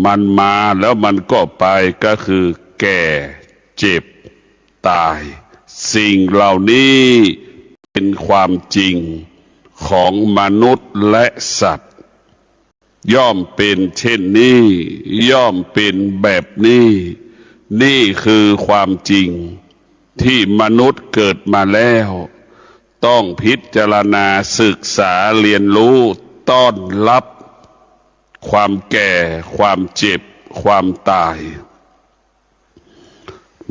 มันมาแล้วมันก็ไปก็คือแก่เจ็บตายสิ่งเหล่านี้เป็นความจริงของมนุษย์และสัตว์ย่อมเป็นเช่นนี้ย่อมเป็นแบบนี้นี่คือความจริงที่มนุษย์เกิดมาแล้วต้องพิจารณาศึกษาเรียนรู้ต้อนรับความแก่ความเจ็บความตาย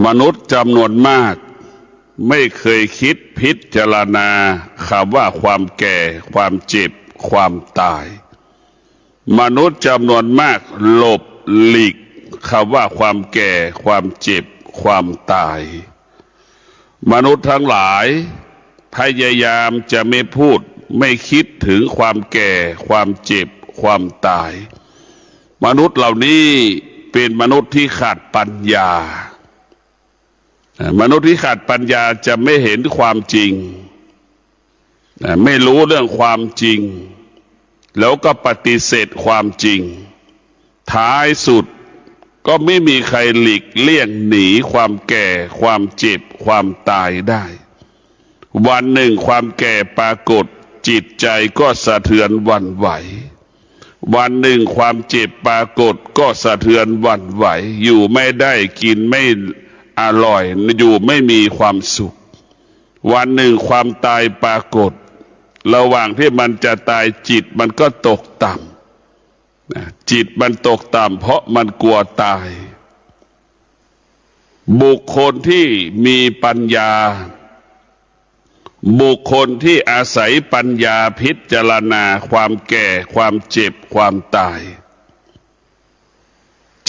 มนุษย์จำนวนมากไม่เคยคิดพิจารณาคำว่าความแก่ความเจ็บความตายมนุษย์จำนวนมากหลบหลีกคำว่าความแก่ความเจ็บความตายมนุษย์ทั้งหลายพยายามจะไม่พูดไม่คิดถึงความแก่ความเจ็บความตายมนุษย์เหล่านี้เป็นมนุษย์ที่ขาดปัญญามนุษย์ที่ขาดปัญญาจะไม่เห็นความจริงไม่รู้เรื่องความจริงแล้วก็ปฏิเสธความจริงท้ายสุดก็ไม่มีใครหลีกเลี่ยงหนีความแก่ความเจ็บความตายได้วันหนึ่งความแก่ปรากฏจิตใจก็สะเทือนหวั่นไหววันหนึ่งความเจ็บปรากฏก็สะเทือนหวั่นไหวอยู่ไม่ได้กินไม่อร่อยอยู่ไม่มีความสุขวันหนึ่งความตายปรากฏระหว่างที่มันจะตายจิตมันก็ตกต่ำจิตมันตกต่ำเพราะมันกลัวตายบุคคลที่มีปัญญาบุคคลที่อาศัยปัญญาพิจารณาความแก่ความเจ็บความตาย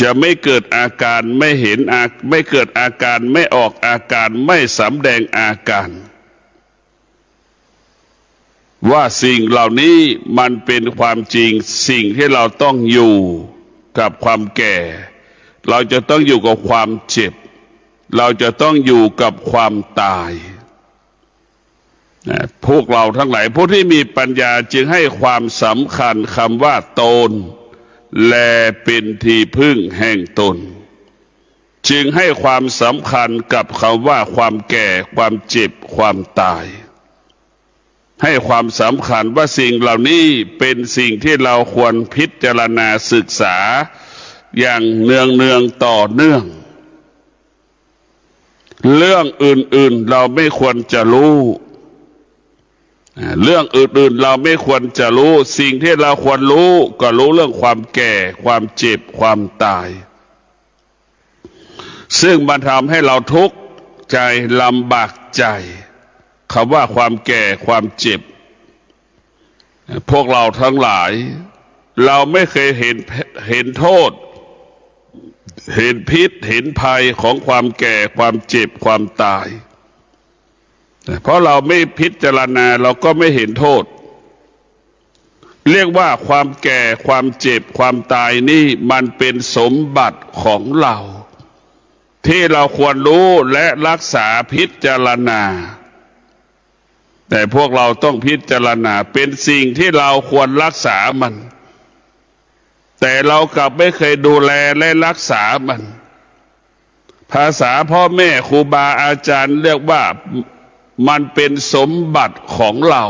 จะไม่เกิดอาการไม่เห็นไม่เกิดอาการไม่ออกอาการไม่สำแดงอาการว่าสิ่งเหล่านี้มันเป็นความจริงสิ่งที่เราต้องอยู่กับความแก่เราจะต้องอยู่กับความเจ็บเราจะต้องอยู่กับความตายพวกเราทั้งหลายผู้ที่มีปัญญาจึงให้ความสำคัญคำว่าตนแลเป็นที่พึ่งแห่งตนจึงให้ความสำคัญกับคำว่าความแก่ความเจ็บความตายให้ความสำคัญว่าสิ่งเหล่านี้เป็นสิ่งที่เราควรพิจารณาศึกษาอย่างเนืองต่อเนื่องเรื่องอื่นๆเราไม่ควรจะรู้เรื่องอื่นๆเราไม่ควรจะรู้สิ่งที่เราควรรู้ก็รู้เรื่องความแก่ความเจ็บความตายซึ่งมันทำให้เราทุกข์ใจลำบากใจคำว่าความแก่ความเจ็บพวกเราทั้งหลายเราไม่เคยเห็นโทษเห็นพิษเห็นภัยของความแก่ความเจ็บความตายเพราะเราไม่พิจารณาเราก็ไม่เห็นโทษเรียกว่าความแก่ความเจ็บความตายนี่มันเป็นสมบัติของเราที่เราควรรู้และรักษาพิจารณาแต่พวกเราต้องพิจารณาเป็นสิ่งที่เราควรรักษามันแต่เรากลับไม่เคยดูแลและรักษามันภาษาพ่อแม่ครูบาอาจารย์เรียกว่ามันเป็นสมบัติของเรา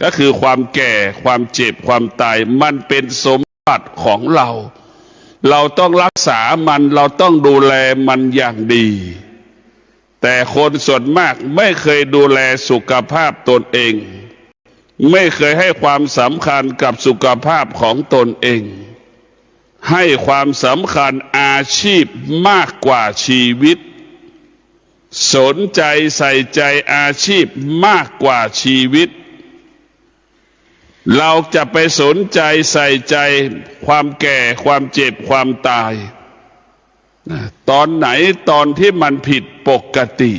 ก็คือความแก่ความเจ็บความตายมันเป็นสมบัติของเราเราต้องรักษามันเราต้องดูแลมันอย่างดีแต่คนส่วนมากไม่เคยดูแลสุขภาพตนเองไม่เคยให้ความสำคัญกับสุขภาพของตนเองให้ความสำคัญอาชีพมากกว่าชีวิตสนใจใส่ใจอาชีพมากกว่าชีวิตเราจะไปสนใจใส่ใจความแก่ความเจ็บความตายตอนไหนตอนที่มันผิดปกติ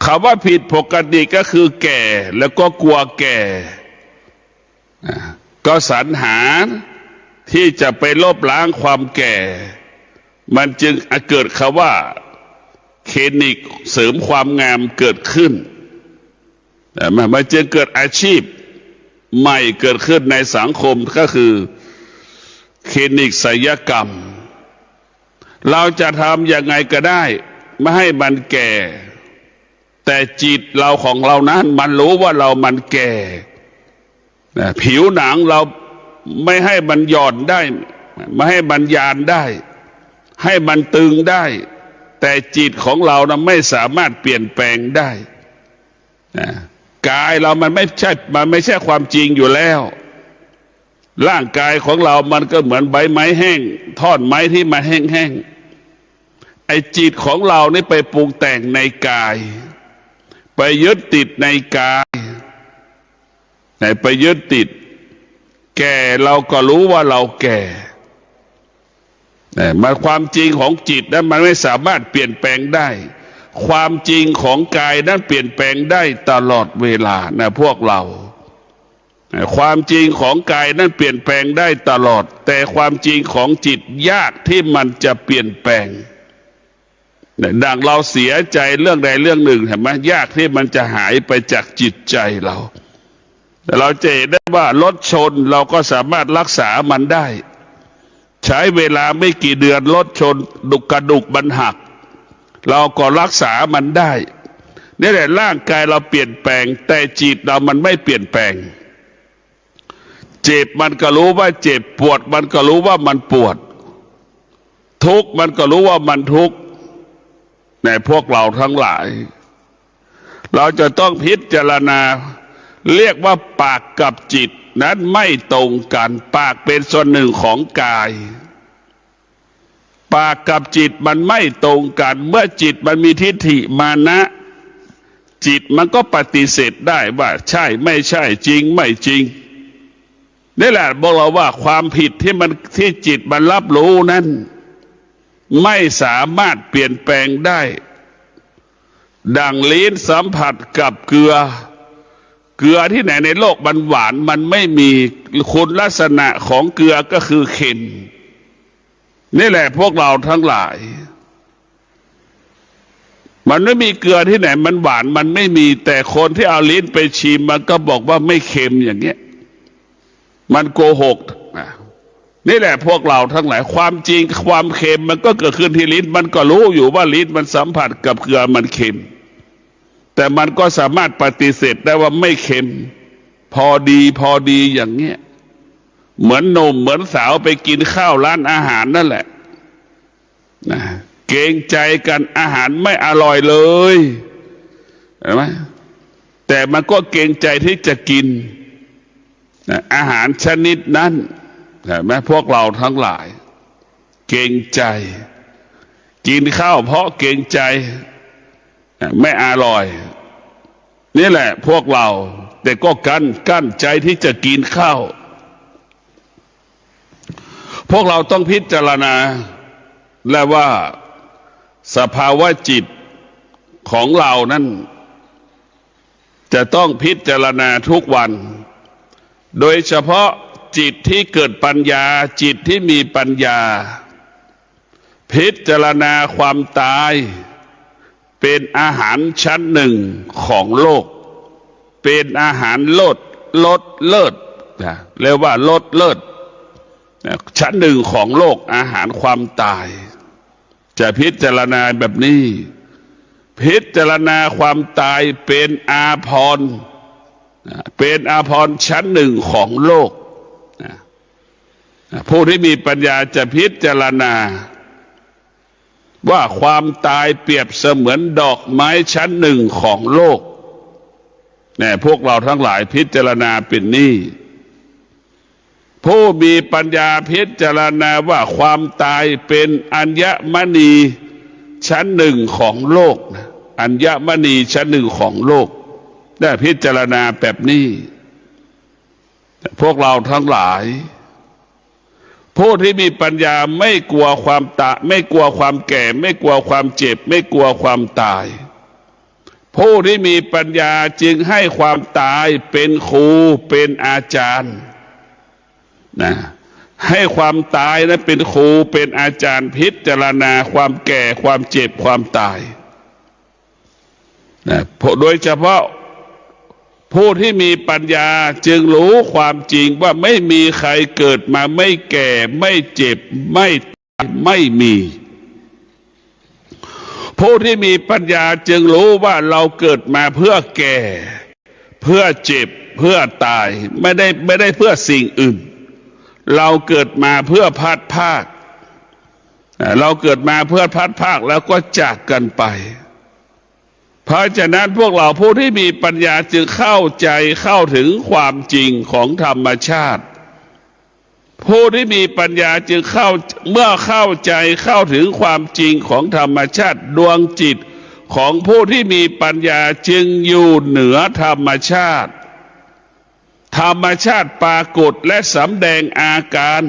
คำว่าผิดปกติก็คือแก่แล้วก็กลัวแก่ก็สรรหาที่จะไปลบล้างความแก่มันจึงเกิดคำว่าคลินิกเสริมความงามเกิดขึ้นมันจึงเกิดอาชีพใหม่เกิดขึ้นในสังคมก็คือ คลินิกศัลยกรรมเราจะทำยังไงก็ได้ไม่ให้มันแก่แต่จิตเราของเรานั้นมันรู้ว่าเรามันแก่ผิวหนังเราไม่ให้มันหย่อนได้ไม่ให้มันยานได้ให้มันตึงได้แต่จิตของเรานะไม่สามารถเปลี่ยนแปลงได้กายเรามันไม่ใช่ความจริงอยู่แล้วร่างกายของเรามันก็เหมือนใบไม้แห้งท่อนไม้ที่มันแห้งๆไอ้จิตของเรานี่ไปปรุงแต่งในกายไปยึดติดในกายไปยึดติดแก่เราก็รู้ว่าเราแก่มันความจริงของจิตนั้นมันไม่สามารถเปลี่ยนแปลงได้ความจริงของกายนั้นเปลี่ยนแปลงได้ตลอดเวลานะพวกเราความจริงของกายนั้นเปลี่ยนแปลงได้ตลอดแต่ความจริงของจิตยากที่มันจะเปลี่ยนแปลงดังเราเสียใจเรื่องใดเรื่องหนึ่งเห็นไหมยากที่มันจะหายไปจากจิตใจเราแต่เราจะเห็นได้ว่ารถชนเราก็สามารถรักษามันได้ใช้เวลาไม่กี่เดือนรถชนกระดูกมันหักเราก็รักษามันได้นี่แหละร่างกายเราเปลี่ยนแปลงแต่จิตเรามันไม่เปลี่ยนแปลงเจ็บมันก็รู้ว่าเจ็บปวดมันก็รู้ว่ามันปวดทุกข์มันก็รู้ว่ามันทุกข์ในพวกเราทั้งหลายเราจะต้องพิจารณาเรียกว่าปากกับจิตนั้นไม่ตรงกันปากเป็นส่วนหนึ่งของกายปากกับจิตมันไม่ตรงกันเมื่อจิตมันมีทิฏฐิมานะจิตมันก็ปฏิเสธได้ว่าใช่ไม่ใช่จริงไม่จริงนี่แหละบอกเราว่าความผิดที่จิตมันรับรู้นั้นไม่สามารถเปลี่ยนแปลงได้ดังลิ้นสัมผัสกับเกลือที่ไหนในโลกมันหวานมันไม่มีคุณลักษณะของเกลือก็คือเค็มนี่แหละพวกเราทั้งหลายมันไม่มีเกลือที่ไหนมันหวานมันไม่มีแต่คนที่เอาลิ้นไปชิมมันก็บอกว่าไม่เค็มอย่างเงี้ยมันโกหกนี่แหละพวกเราทั้งหลายความจริงความเค็มมันก็เกิดขึ้นที่ลิ้นมันก็รู้อยู่ว่าลิ้นมันสัมผัสกับเกลือมันเค็มแต่มันก็สามารถปฏิเสธได้ว่าไม่เค็มพอดีอย่างเงี้ยเหมือนหนุ่มเหมือนสาวไปกินข้าวร้านอาหารนั่นแหละนะเกรงใจกันอาหารไม่อร่อยเลยเห็นไหมแต่มันก็เกรงใจที่จะกินอาหารชนิดนั้นเห็นไหมพวกเราทั้งหลายเกรงใจกินข้าวเพราะเกรงใจไม่อร่อยนี่แหละพวกเราแต่ก็กั้นใจที่จะกินข้าวพวกเราต้องพิจารณาและว่าสภาวะจิตของเรานั้นจะต้องพิจารณาทุกวันโดยเฉพาะจิตที่เกิดปัญญาจิตที่มีปัญญาพิจารณาความตายเป็นอาหารชั้นหนึ่งของโลกเป็นอาหารลดเลิศเรียกว่าลดเลิศชั้นหนึ่งของโลกอาหารความตายจะพิจารณาแบบนี้พิจารณาความตายเป็นอาภรณ์ชั้นหนึ่งของโลกผู้ที่มีปัญญาจะพิจารณาว่าความตายเปรียบเสมือนดอกไม้ชั้นหนึ่งของโลกเนี่ยพวกเราทั้งหลายพิจารณาเป็นนี่ผู้มีปัญญาพิจารณาว่าความตายเป็นอัญมณีชั้นหนึ่งของโลกอัญมณีชั้นหนึ่งของโลกได้พิจารณาแบบนี้พวกเราทั้งหลายผู้ที่มีปัญญาไม่กลัวความตายไม่กลัวความแก่ไม่กลัวความเจ็บไม่กลัวความตายผู้ที่มีปัญญาจึงให้ความตายเป็นครูเป็นอาจารย์นะให้ความตายนั้นเป็นครูเป็นอาจารย์พิจารณาความแก่ความเจ็บความตายนะโดยเฉพาะ ผู้ที่มีปัญญาจึงรู้ความจริงว่าไม่มีใครเกิดมาไม่แก่ไม่เจ็บไม่ตายไม่มีผู้ที่มีปัญญาจึงรู้ว่าเราเกิดมาเพื่อแก่เพื่อเจ็บเพื่อตายไม่ได้เพื่อสิ่งอื่นเราเกิดมาเพื่อพัดภาคเราเกิดมาเพื่อพัดภาคแล้วก็จากกันไปเพราะฉะนั้นพวกเราผู้ที่มีปัญญาจึงเข้าใจเข้าถึงความจริงของธรรมชาติผู้ที่มีปัญญาจึงเมื่อเข้าใจเข้าถึงความจริงของธรรมชาติดวงจิตของผู้ที่มีปัญญาจึงอยู่เหนือธรรมชาติธรรมชาติปรากฏและสำแดงอาการ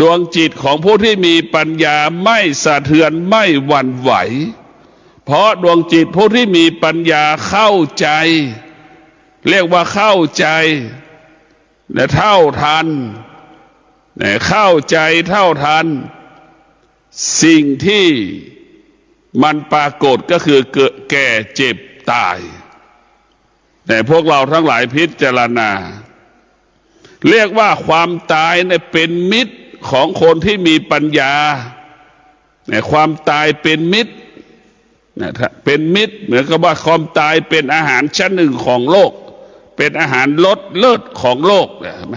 ดวงจิตของผู้ที่มีปัญญาไม่สะเทือนไม่หวั่นไหวเพราะดวงจิตผู้ที่มีปัญญาเข้าใจเรียกว่าเข้าใจและเท่าทันเข้าใจเท่าทันสิ่งที่มันปรากฏก็คือเกิดแก่เจ็บตายแต่พวกเราทั้งหลายพิจารณาเรียกว่าความตายเนี่ยเป็นมิตรของคนที่มีปัญญาความตายเป็นมิตรเป็นมิตรเหมือนกับว่าความตายเป็นอาหารชั้นหนึ่งของโลกเป็นอาหารรสเลิศของโลกเห็นไหม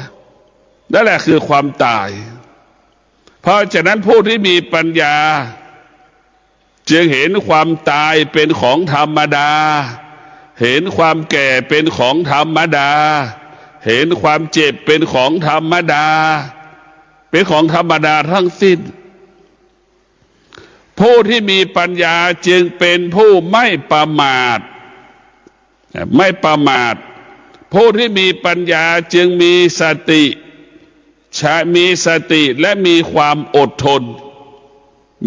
นั่นแหละคือความตายเพราะฉะนั้นผู้ที่มีปัญญาจึงเห็นความตายเป็นของธรรมดาเห็นความแก่เป็นของธรรมดาเห็นความเจ็บเป็นของธรรมดาเป็นของธรรมดาทั้งสิ้นผู้ที่มีปัญญาจึงเป็นผู้ไม่ประมาทไม่ประมาทผู้ที่มีปัญญาจึงมีสติและมีความอดทน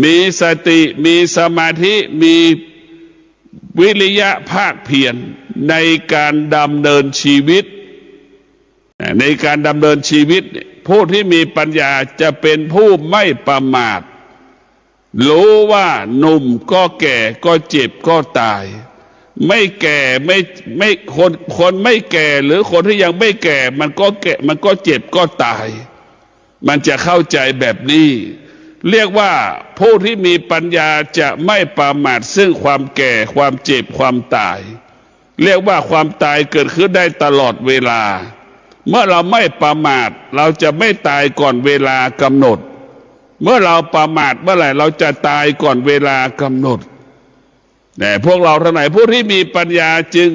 มีสติมีสมาธิมีวิริยะภาคเพียรในการดำเนินชีวิตในการดำเนินชีวิตผู้ที่มีปัญญาจะเป็นผู้ไม่ประมาทรู้ว่าหนุ่มก็แก่ก็เจ็บก็ตายไม่แก่ไม่คนไม่แก่หรือคนที่ยังไม่แก่มันก็แก่มันก็เจ็บก็ตายมันจะเข้าใจแบบนี้เรียกว่าผู้ที่มีปัญญาจะไม่ประมาทซึ่งความแก่ความเจ็บความตายเรียกว่าความตายเกิดขึ้นได้ตลอดเวลาเมื่อเราไม่ประมาทเราจะไม่ตายก่อนเวลากำหนดเมื่อเราประมาทเมื่อไหร่เราจะตายก่อนเวลากำหนดแต่พวกเราทั้งหลายผู้ที่มีปัญญาจึง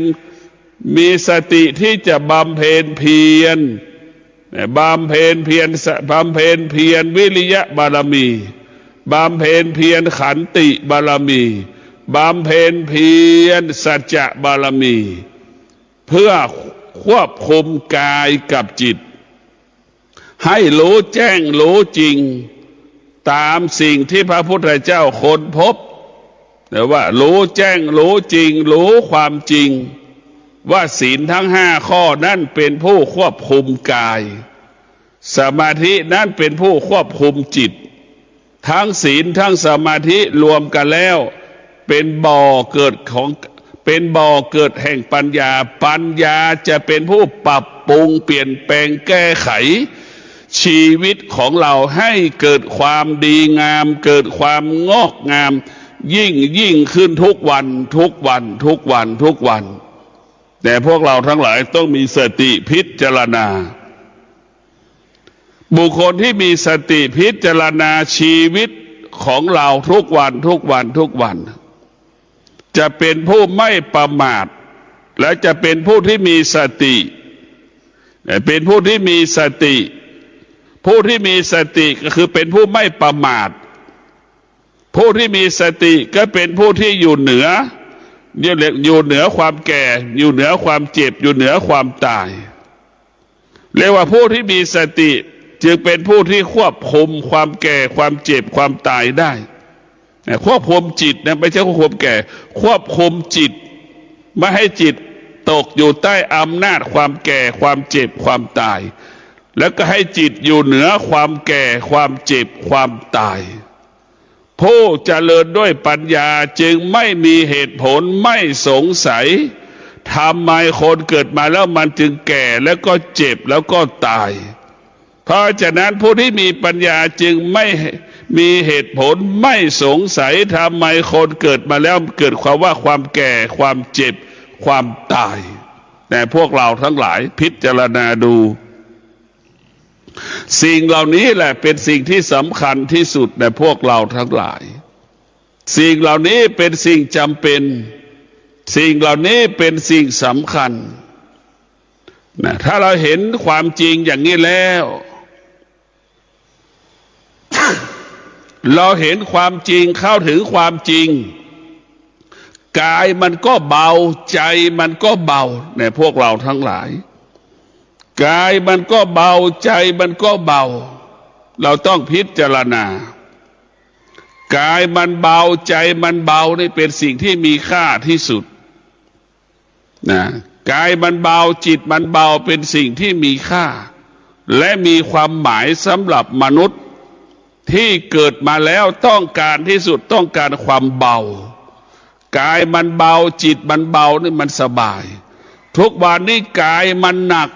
มีสติที่จะบำเพ็ญเพียรบำเพ็ญเพียรวิริยะบารมีบำเพ็ญเพียรขันติบารมีบำเพ็ญเพียรสัจจะบารมีเพื่อควบคุมกายกับจิตให้รู้แจ้งรู้จริงตามสิ่งที่พระพุทธเจ้าค้นพบแต่ว่ารู้แจ้งรู้จริงรู้ความจริงว่าศีลทั้ง5ข้อนั้นเป็นผู้ควบคุมกายสมาธินั้นเป็นผู้ควบคุมจิตทั้งศีลทั้งสมาธิรวมกันแล้วเป็นบ่อเกิดแห่งปัญญาจะเป็นผู้ปรับปรุงเปลี่ยนแปลงแก้ไขชีวิตของเราให้เกิดความดีงามเกิดความงอกงามยิ่งขึ้นทุกวันแต่พวกเราทั้งหลายต้องมีสติพิจารณาบุคคลที่มีสติพิจารณาชีวิตของเราทุกวันจะเป็นผู้ไม่ประมาทและจะเป็นผู้ที่มีสติเป็นผู้ที่มีสติผู้ที่มีสติก็คือเป็นผู้ไม่ประมาทผู้ที่มีสติก็เป็นผู้ที่อยู่เหนือความแก่อยู่เหนือความเจ็บอยู่เหนือความตายเรียกว่าผู้ที่มีสติจึงเป็นผู้ที่ควบคุมความแก่ความเจ็บความตายได้ควบคุมจิตนะไม่ใช่ควบคุมแก่ควบคุมจิตไม่ให้จิตตกอยู่ใต้อำนาจความแก่ความเจ็บความตายแล้วก็ให้จิตอยู่เหนือความแก่ความเจ็บความตายผู้เจริญด้วยปัญญาจึงไม่มีเหตุผลไม่สงสัย ทำไมคนเกิดมาแล้วมันจึงแก่แล้วก็เจ็บแล้วก็ตายเพราะฉะนั้นผู้ที่มีปัญญาจึงไม่มีเหตุผลไม่สงสัยทำไมคนเกิดมาแล้วเกิดความว่าความแก่ความเจ็บความตายแต่พวกเราทั้งหลายพิจารณาดูสิ่งเหล่านี้แหละเป็นสิ่งที่สำคัญที่สุดในพวกเราทั้งหลายสิ่งเหล่านี้เป็นสิ่งจำเป็นสิ่งเหล่านี้เป็นสิ่งสำคัญนะถ้าเราเห็นความจริงอย่างนี้แล้ว เราเห็นความจริงเข้าถึงความจริงกายมันก็เบาใจมันก็เบาในพวกเราทั้งหลายกายมันก็เบาใจมันก็เบาเราต้องพิจารณากายมันเบาใจมันเบานี่เป็นสิ่งที่มีค่าที่สุดนะกายมันเบาจิตมันเบาเป็นสิ่งที่มีค่าและมีความหมายสำหรับมนุษย์ที่เกิดมาแล้วต้องการที่สุดต้องการความเบากายมันเบาจิตมันเบานี่มันสบายทุกวันนี้กายมันหนัก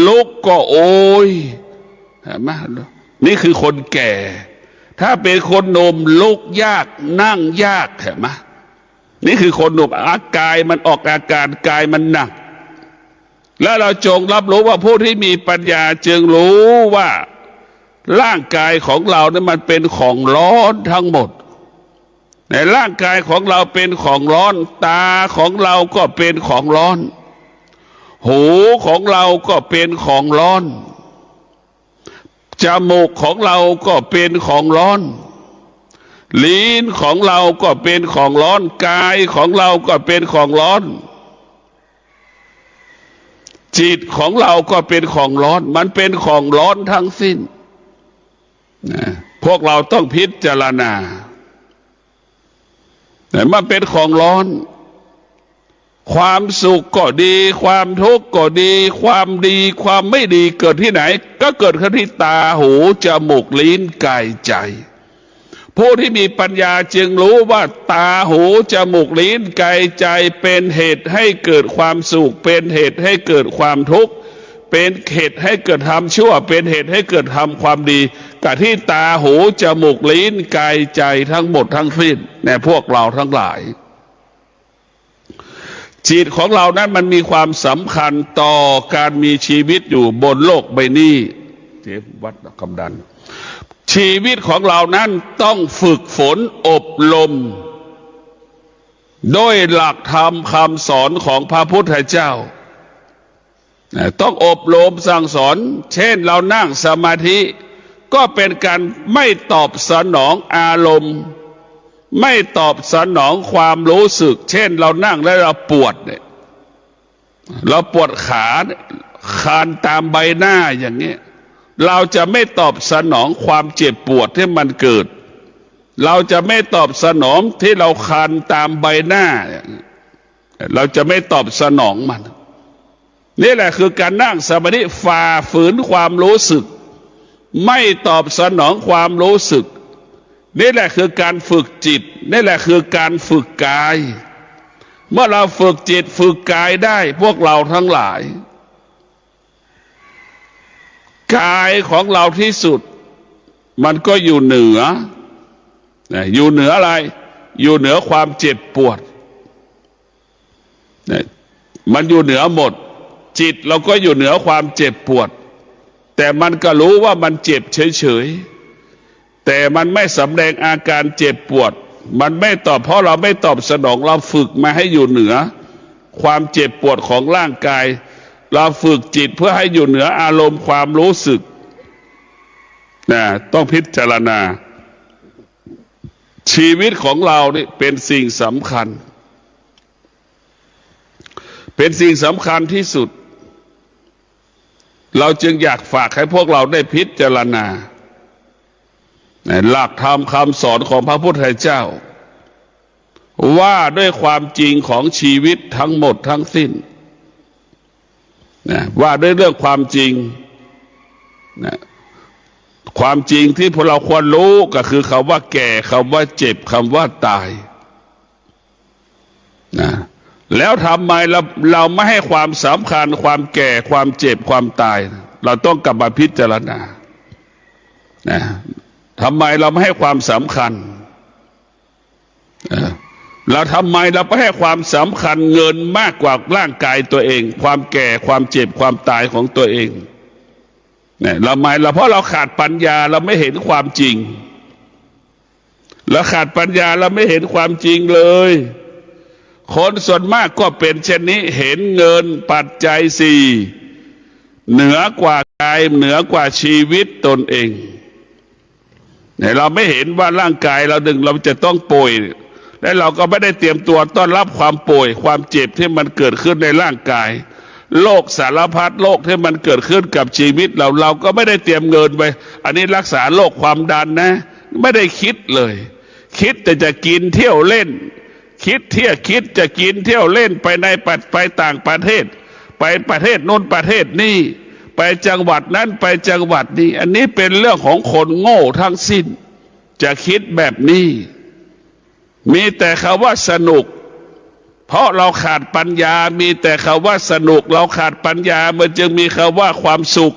ลุกก็โอยเห็นไหมนี่คือคนแก่ถ้าเป็นคนหนุ่มลุกยากนั่งยากเห็นไหมนี่คือคนหนุ่มกายมันออกอาการกายมันหนักแล้วเราจงรับรู้ว่าผู้ที่มีปัญญาจึงรู้ว่าร่างกายของเราเนี่ยมันเป็นของร้อนทั้งหมดในร่างกายของเราเป็นของร้อนตาของเราก็เป็นของร้อนหูของเราก็เป็นของร้อนจมูกของเราก็เป็นของร้อนลิ้นของเราก็เป็นของร้อนกายของเราก็เป็นของร้อนจิตของเราก็เป็นของร้อนมันเป็นของร้อนทั้งสิ้นพวกเราต้องพิจารณาแต่มันเป็นของร้อนความสุขก็ดีความทุกข์ก็ดีความดีความไม่ดีเกิดที่ไหนก็เกิดที่ตาหูจมูกลิ้นกายใจผู้ที่มีปัญญาจึงรู้ว่าตาหูจมูกลิ้นกายใจเป็นเหตุให้เกิดความสุขเป็นเหตุให้เกิดความทุกข์เป็นเหตุให้เกิดทำชั่วเป็นเหตุให้เกิดทำความดีกับที่ตาหูจมูกลิ้นกายใจทั้งหมดทั้งสิ้นในพวกเราทั้งหลายจิตของเรานั้นมันมีความสำคัญต่อการมีชีวิตอยู่บนโลกใบนี้เจ็บวัดคำดันชีวิตของเรานั้นต้องฝึกฝนอบรมด้วยหลักธรรมคำสอนของพระพุทธเจ้าต้องอบรมสั่งสอนเช่นเรานั่งสมาธิก็เป็นการไม่ตอบสนองอารมณ์ไม่ตอบสนองความรู้สึกเช่นเรานั่งแล้วเราปวดเนี่ยเราปวดขาคานตามใบหน้าอย่างนี้เราจะไม่ตอบสนองความเจ็บปวดที่มันเกิดเราจะไม่ตอบสนองที่เราคานตามใบหน้าเราจะไม่ตอบสนองมันนี่แหละคือการนั่งสมาธิฝ่าฝืนความรู้สึกไม่ตอบสนองความรู้สึกนี่แหละคือการฝึกจิตนี่แหละคือการฝึกกายเมื่อเราฝึกจิตฝึกกายได้พวกเราทั้งหลายกายของเราที่สุดมันก็อยู่เหนืออยู่เหนืออะไรอยู่เหนือความเจ็บปวดมันอยู่เหนือหมดจิตเราก็อยู่เหนือความเจ็บปวดแต่มันก็รู้ว่ามันเจ็บเฉยๆแต่มันไม่สำแดงอาการเจ็บปวดมันไม่ตอบเพราะเราไม่ตอบสนองเราฝึกมาให้อยู่เหนือความเจ็บปวดของร่างกายเราฝึกจิตเพื่อให้อยู่เหนืออารมณ์ความรู้สึกต้องพิจารณาชีวิตของเรานี่เป็นสิ่งสำคัญเป็นสิ่งสำคัญที่สุดเราจึงอยากฝากให้พวกเราได้พิจารณาหลักธรรมคำสอนของพระพุทธเจ้าว่าด้วยความจริงของชีวิตทั้งหมดทั้งสิ้นว่าด้วยเรื่องความจริงความจริงที่พวกเราควรรู้ก็คือคำว่าแก่คำว่าเจ็บคำว่าตาย แล้วทำไมเราไม่ให้ความสำคัญความแก่ความเจ็บความตายเราต้องกลับมาพิจารณานะทำไมเราไม่ให้ความสำคัญเราทำไมเราไม่ให้ความสำคัญเงินมากกว่าร่างกายตัวเองความแก่ความเจ็บความตายของตัวเองเนี่ยเราไม่เราเพราะเราขาดปัญญาเราไม่เห็นความจริงเราขาดปัญญาเราไม่เห็นความจริงเลยคนส่วนมากก็เป็นเช่นนี้เห็นเงินปัจจัยสี่เหนือกว่ากายเหนือกว่าชีวิตตนเองเนี่ยเราไม่เห็นว่าร่างกายเราเราจะต้องป่วยและเราก็ไม่ได้เตรียมตัวต้อนรับความป่วยความเจ็บที่มันเกิดขึ้นในร่างกายโรคสารพัดโรคที่มันเกิดขึ้นกับชีวิตเราก็ไม่ได้เตรียมเงินไปอันนี้รักษาโรคความดันนะไม่ได้คิดเลยคิดแต่จะกินเที่ยวเล่นคิดจะกินเที่ยวเล่นไปไปต่างประเทศไปประเทศโน้นประเทศนี้ไปจังหวัดนั้นไปจังหวัดนี้อันนี้เป็นเรื่องของคนโง่ทั้งสิ้นจะคิดแบบนี้มีแต่คำว่าสนุกเพราะเราขาดปัญญามีแต่คำว่าสนุกเราขาดปัญญามันจึงมีคำว่าความสุข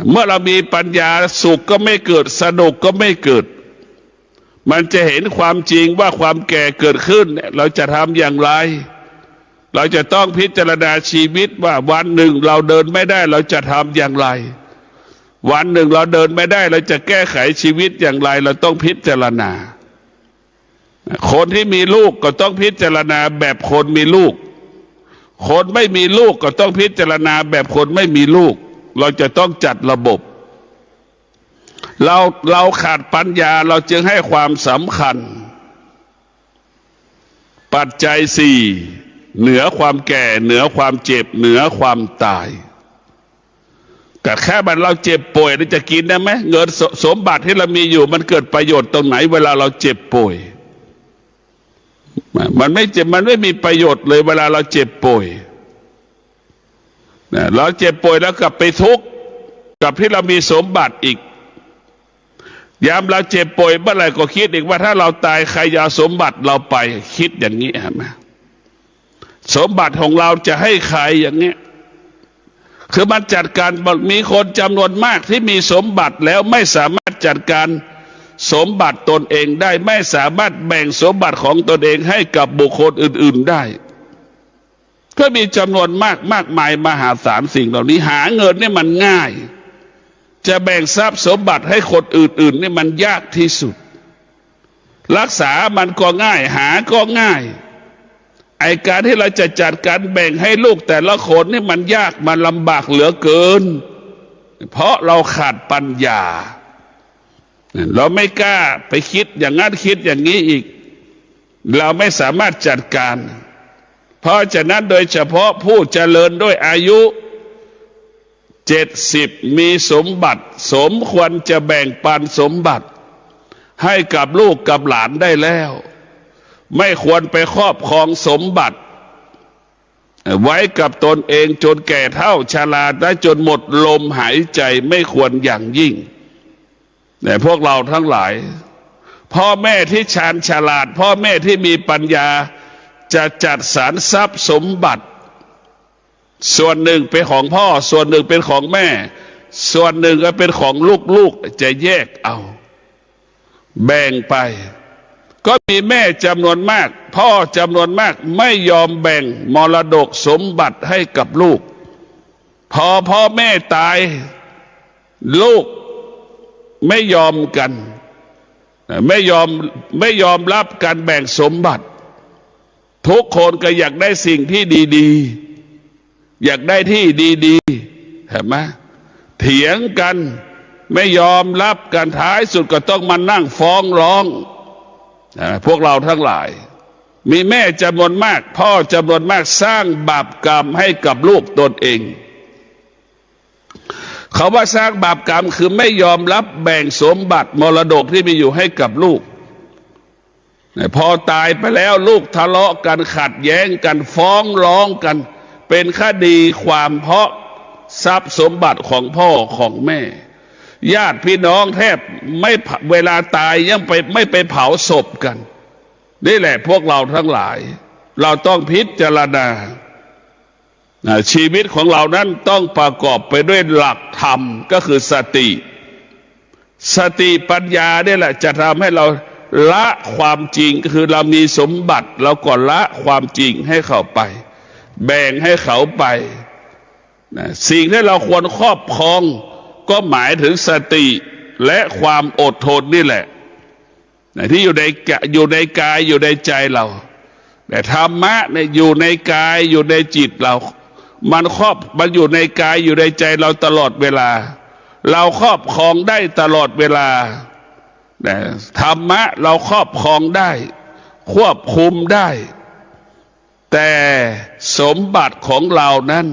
เมื่อเรามีปัญญาสุขก็ไม่เกิดสนุกก็ไม่เกิดมันจะเห็นความจริงว่าความแก่เกิดขึ้นเราจะทำอย่างไรเราจะต้องพิจารณาชีวิตว่าวันหนึ่งเราเดินไม่ได้เราจะทำอย่างไรวันหนึ่งเราเดินไม่ได้เราจะแก้ไขชีวิตอย่างไรเราต้องพิจารณาคนที่มีลูกก็ต้องพิจารณาแบบคนมีลูกคนไม่มีลูกก็ต้องพิจารณาแบบคนไม่มีลูกเราจะต้องจัดระบบเราขาดปัญญาเราจึงให้ความสำคัญปัจจัยสี่เหนือความแก่เหนือความเจ็บเหนือความตายแต่แค่เราเจ็บป่วยเราจะกินได้ไหมเงินสมบัติที่เรามีอยู่มันเกิดประโยชน์ตรงไหนเวลาเราเจ็บป่วยมันไม่มีประโยชน์เลยเวลาเราเจ็บป่วยเราเจ็บป่วยแล้วกลับไปทุกข์กับที่เรามีสมบัติอีกยามเราเจ็บป่วยเมื่อไหร่ก็คิดอีกว่าถ้าเราตายใครจะเอาสมบัติเราไปคิดอย่างนี้เห็นไหมสมบัติของเราจะให้ใครอย่างนี้คือมันจัดการมีคนจำนวนมากที่มีสมบัติแล้วไม่สามารถจัดการสมบัติตนเองได้ไม่สามารถแบ่งสมบัติของตนเองให้กับบุคคลอื่นๆได้ก็มีจำนวนมากมายมหาศาลสิ่งเหล่านี้หาเงินนี่มันง่ายจะแบ่งทรัพย์สมบัติให้คนอื่นๆนี่มันยากที่สุดรักษามันก็ง่ายหาก็ง่ายไอการที่เราจะจัดการแบ่งให้ลูกแต่ละคนนี่มันยากมันลำบากเหลือเกินเพราะเราขาดปัญญาเราไม่กล้าไปคิดอย่างนั้นคิดอย่างนี้อีกเราไม่สามารถจัดการเพราะฉะนั้นโดยเฉพาะผู้เจริญด้วยอายุ70มีสมบัติสมควรจะแบ่งปันสมบัติให้กับลูกกับหลานได้แล้วไม่ควรไปครอบครองสมบัติไว้กับตนเองจนแก่เฒ่าชราและจนหมดลมหายใจไม่ควรอย่างยิ่งแต่พวกเราทั้งหลายพ่อแม่ที่ชาญฉลาดพ่อแม่ที่มีปัญญาจะจัดสรรทรัพย์สมบัติส่วนหนึ่งเป็นของพ่อส่วนหนึ่งเป็นของแม่ส่วนหนึ่งก็เป็นของลูกๆจะแยกเอาแบ่งไปก็มีแม่จำนวนมากพ่อจำนวนมากไม่ยอมแบ่งมรดกสมบัติให้กับลูกพอพ่อแม่ตายลูกไม่ยอมกันไม่ยอมรับการแบ่งสมบัติทุกคนก็อยากได้สิ่งที่ดีๆอยากได้ที่ดีๆเห็นไหมเถียงกันไม่ยอมรับกันท้ายสุดก็ต้องมานั่งฟ้องร้องพวกเราทั้งหลายมีแม่จำนวนมากพ่อจำนวนมากสร้างบาปกรรมให้กับลูกตนเองเขาว่าสร้างบาปกรรมคือไม่ยอมรับแบ่งสมบัติมรดกที่มีอยู่ให้กับลูกพอตายไปแล้วลูกทะเลาะกันขัดแย้งกันฟ้องร้องกันเป็นคดีความเพราะทรัพย์สมบัติของพ่อของแม่ญาติพี่น้องแทบไม่เวลาตายยังไม่ไปเผาศพกันนี่แหละพวกเราทั้งหลาย เราต้องพิจารณาชีวิตของเรานั้นต้องประกอบไปด้วยหลักธรรมก็คือสติปัญญาเนี่ยแหละจะทำให้เราละความจริงก็คือเรามีสมบัติเราก็ละความจริงให้เขาไปแบ่งให้เขาไปสิ่งที่เราควรครอบครองก็หมายถึงสติและความอดทนนี่แหละที่อยู่ในกายอยู่ในใจเราแต่ธรรมะเนี่ยอยู่ในกายอยู่ในจิตเรามันอยู่ในกายอยู่ในใจเราตลอดเวลาเราครอบครองได้ตลอดเวลาธรรมะเราครอบครองได้ควบคุมได้แต่สมบัติของเรานั้น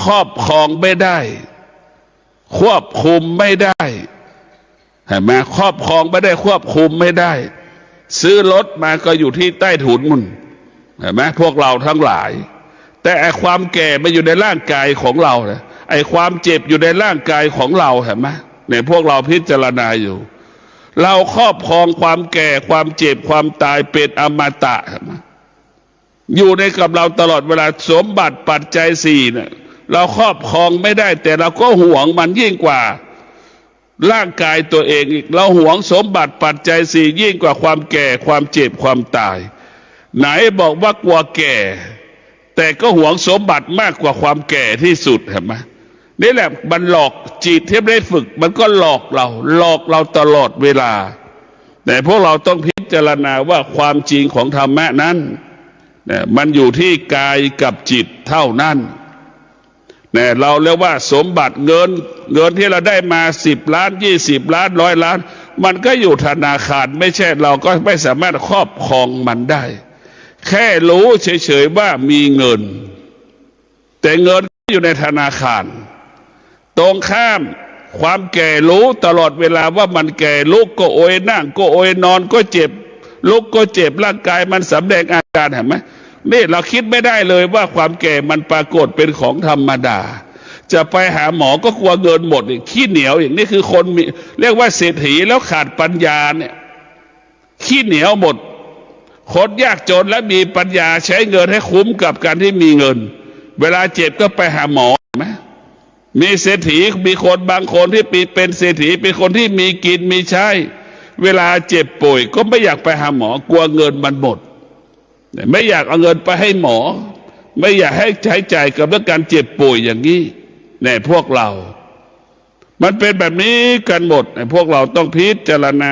ครอบครองไม่ได้ควบคุมไม่ได้เห็นไหมครอบครองไม่ได้ควบคุมไม่ได้ซื้อรถมาก็อยู่ที่ใต้ถุนมันเห็นไหมพวกเราทั้งหลายแต่ไอความแก่มันอยู่ในร่างกายของเราเนี่ยไอความเจ็บอยู่ในร่างกายของเราเห็นไหมเนี่ยพวกเราพิจารณาอยู่เราครอบครองความแก่ความเจ็บความตายเป็นอมตะเห็นไหมอยู่ในกับเราตลอดเวลาสมบัติปัจจัยสี่เนี่ยเราครอบครองไม่ได้แต่เราก็หวงมันยิ่งกว่าร่างกายตัวเองอีกเราหวงสมบัติปัจจัยสี่ยิ่งกว่าความแก่ความเจ็บความตายไหนบอกว่ากลัวแก่แต่ก็หวงสมบัติมากกว่าความแก่ที่สุดเห็นไหมนี่แหละมันหลอกจิตที่ไม่ได้ฝึกมันก็หลอกเราตลอดเวลาแต่พวกเราต้องพิจารณาว่าความจริงของธรรมะนั้นมันอยู่ที่กายกับจิตเท่านั้นเนี่ยเราเรียกว่าสมบัติเงินที่เราได้มา10 ล้าน20 ล้าน100 ล้านมันก็อยู่ธนาคารไม่ใช่เราก็ไม่สามารถครอบครองมันได้แค่รู้เฉยๆว่ามีเงินแต่เงินอยู่ในธนาคารตรงข้ามความแก่รู้ตลอดเวลาว่ามันแก่ลุกก็โอยนั่งก็โอยนอนก็เจ็บลุกก็เจ็บร่างกายมันสำแดงอาการเห็นไหมนี่เราคิดไม่ได้เลยว่าความแก่มันปรากฏเป็นของธรรมดาจะไปหาหมอก็กลัวเงินหมดอีกขี้เหนียวอย่างนี้คือคนมีเรียกว่าเศรษฐีแล้วขาดปัญญาเนี่ยขี้เหนียวหมดคนยากจนและมีปัญญาใช้เงินให้คุ้มกับการที่มีเงินเวลาเจ็บก็ไปหาหมอไหมมีเศรษฐีมีคนบางคนที่เป็นเศรษฐีเป็นคนที่มีกินมีใช้เวลาเจ็บป่วยก็ไม่อยากไปหาหมอกลัวเงินมันหมดไม่อยากเอาเงินไปให้หมอไม่อยากให้ใช้จ่ายกับเรื่องการเจ็บป่วยอย่างนี้เนี่ยพวกเรามันเป็นแบบนี้กันหมดพวกเราต้องพิจารณา